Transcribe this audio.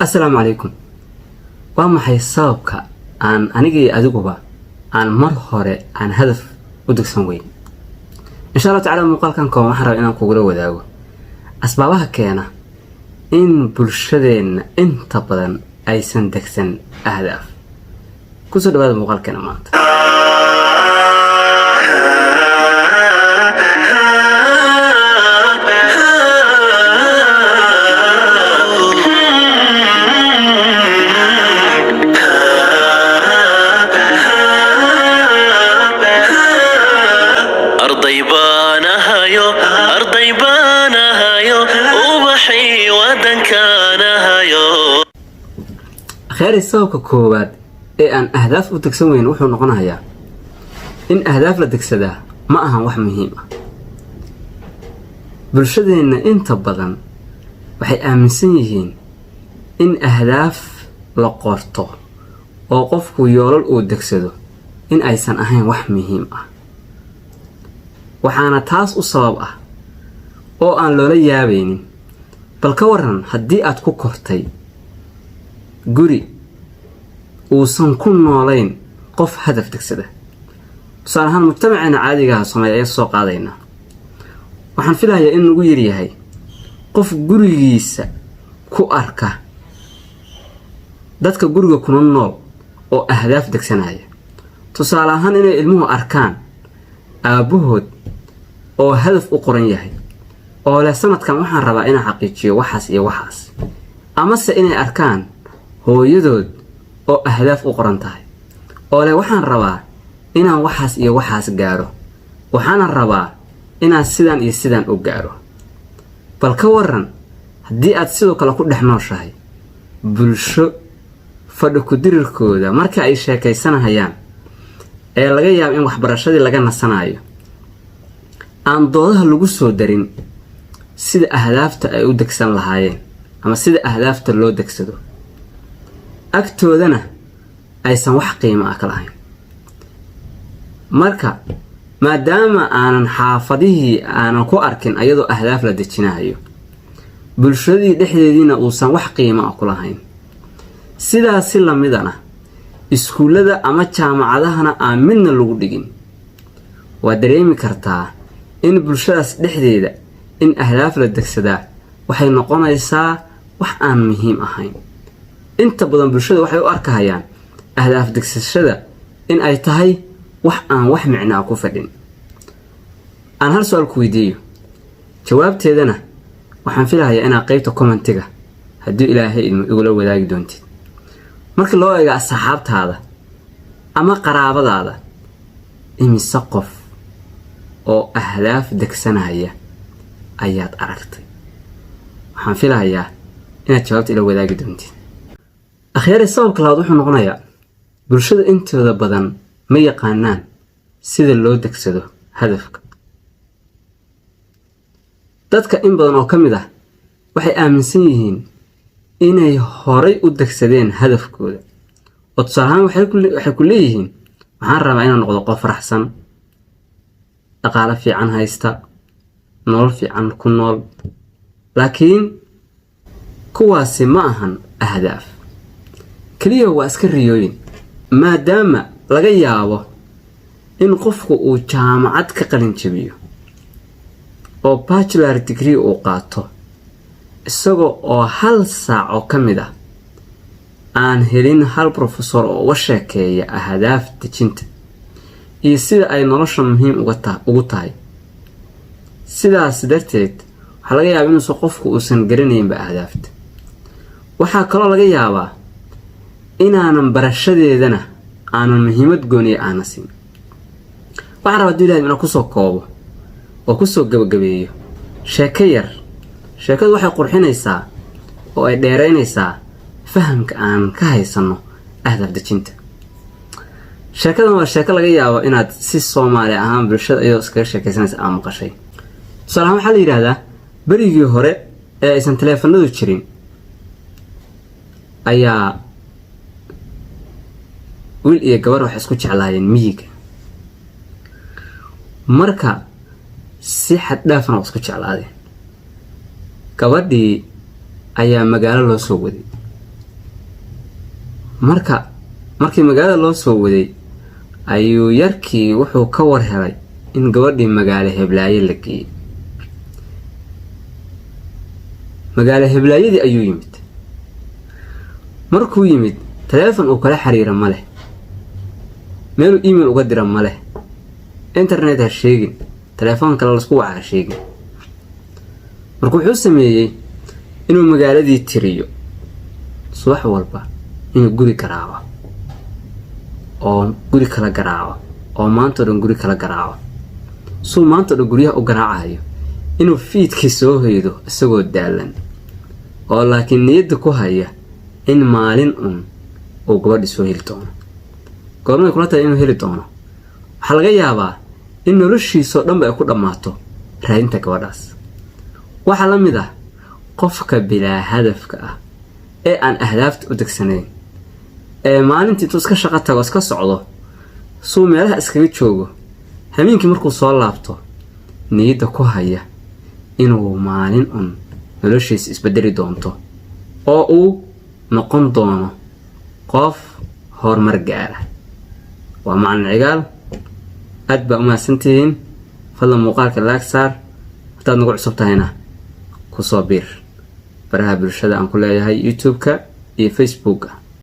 السلام عليكم. وما حيصابك عن أنيجي أدوبا عن مرحلة عن هدف ودك سنوين إن شاء الله تعالى مقال كان كم محرر إن كوجلو وداو أسبابها كينا إن برشدين أنت بدن أي سندكسن أهداف كسر بعد مقال كان مات أرضي بانها يو وبحي ودنكانها يو خير السبب كوباد أن أهداف وتكسوين وحنا نقولها يا إن أهداف لتكسده ما أهم واحد مهمة بالشدة إن أنت بدن وحي آمنسيين إن أهداف لقرطه وقفك يورل ودكسده إن أيسن أهم واحد مهمة waxaana taas u sabab ah oo aan loola yaabaynin bal ka waran haddii aad ku kortay guri uusan ku noolayn qof hadaf degsada tusaale ahaan mujtamaceena caadiga ah Soomaaliya soo qaadayna waxaan filayaa in ugu yar yahay qof gurigiisa ku arka dadka guriga ku nool oo ahdaaf degsanaya tusaale ahaan inay ilmuhu arkaan aabahood oo hadaf u qoran yahay oo la sanadkan waxaan rabaa inaan xaqiijiyo waxaas iyo waxaas ama se inay arkaan hooyadood oo ahdaaf u qoran tahay oo le waxaan rabaa inaan waxaas iyo waxaas gaaro waxaan rabaa inaan sidan iyo sidan u gaaro bal ka waran haddii aad sidoo kale ku dhex nooshahay bulsho fadhi ku dirirkooda marka ay sheekaysanayaan ee laga yaabo in waxbarashadii laga nasanayo aan doodaha lagu soo darin sida ahdaafta ay u degsan lahaayeen ama sida ahdaafta loo degsado agtoodana aysan wax qiimo ah ka lahayn marka maadaama aanan xaafadihii aanan ku arkin ayadoo ahdaaf la dejinayo bulshadii dhexdeediina uusan wax qiimo ah ku lahayn sidaas si la midana iskuulada ama jaamacadahana aan midna lagu dhigin waa dareemi kartaa in bulshadaas dhexdeeda in ahdaaf la degsadaa waxay noqonaysaa wax aan muhiim ahayn inta badan bulshada waxay u arkayaan ahdaaf degsashada in ay tahay wax aan wax micno ku fadhin aan hal su'aal ku weydiiyo jawaabteedana waxaan filayaa inaa qaybta commentiga haddii Ilaahay igula wadaagi doontid marka loo eego asxaabtaada ama qaraabadaada imise qof oo ahdaaf degsanaya ayaad aragtay waxaan filayaa inaad jawaabta ila wadaagi doontid akhyaari sababka labaad wuxuu noqonayaa bulshada intooda badan ma yaqaanaan sida loo degsado hadafka dadka in badan oo ka mid ah waxay aaminsan yihiin inay horay u degsadeen hadafkooda oo tusaalahaan waxay ku leeyihiin waxaan rabaa inaan noqdo qof faraxsan dhaqaale fiican haysta nolol fiican ku nool laakiin kuwaasi ma ahan ahdaaf kaliya waa iska riyooyin maadaama laga yaabo in qofku uu jaamacad ka qalin jabiyo oo bachelor degree uu qaato isagoo oo hal saac oo ka mid ah aan helin hal professor oo uga sheekeeya ahdaaf dejinta iyo sida ay nolosha muhiim ugu tahay sidaas darteed waxa laga yaabaa in qofku uusan garanaynba ahdaafta waxaa kaloo laga yaabaa inaanan barashadeedana aanan muhiimad gooni ah siin waxaan rabaa Ilaahay inaan ku soo koobo oo ku soo gabagabeeyo sheeko yar sheekadu waxay qurxinaysaa oo ay dheeraynaysaa fahamka aan ka haysano ahdaaf dejinta sheekadan waa sheeko laga yaabo inaad si Soomaali ahaan bulshada iyo iskaga sheekaysanaysa ama maqashay tusaale waxaa la yiraahdaa barigii hore ee aysan taleefanadu jirin ayaa wiil iyo gabar wax isku jeclaayeen miyiga marka si xad dhaafan oo isku jeclaadeen gabadhii ayaa magaalo loo soo waday markii magaalada loo soo waday ayuu yarkii wuxuu ka war helay in gabadhii magaalo heblaaye la geeyey. magaalo heblaayadii ayuu yimid. markuu yimid taleefon uu kala xiriira ma leh, meeluu email uga dira ma leh, internet ha sheegin, taleefon kale lasku waca ha sheegin. marka wuxuu sameeyey inuu magaaladii tiriyo subax walba inuu guri garaaco oo guri kala garaaco oo maanta dhan guri kala garaaco. suu maanta dhan guryaha u garaacayo inuu fiidkii soo hoydo isagoo daalan oo laakiin niyadda ku haya in maalin uu gabadhi soo heli doono. goormay kula tahay inuu heli doono? waxaa laga yaabaa in noloshiisoo dhanba ay ku dhammaato raadinta gabadhaas. waxaa la mid ah qofka bilaa hadafka ah ee aan ahdaafta u degsanayn ee maalintii intuu iska shaqo tago iska socdo suu meelaha iskaga joogo, habeenkii markuu soo laabto niyadda ku haya inuu maalin noloshiisa isbedeli doonto oo uu noqon doono qof horumar gaara. waa macalin cigaal. aad baa u mahadsantihiin. fadlan muuqaalka laag saar. haddaad nagu cusub tahayna kusoo biir baraha bulshada aan ku leeyahay youtube-ka iyo facebook-ka.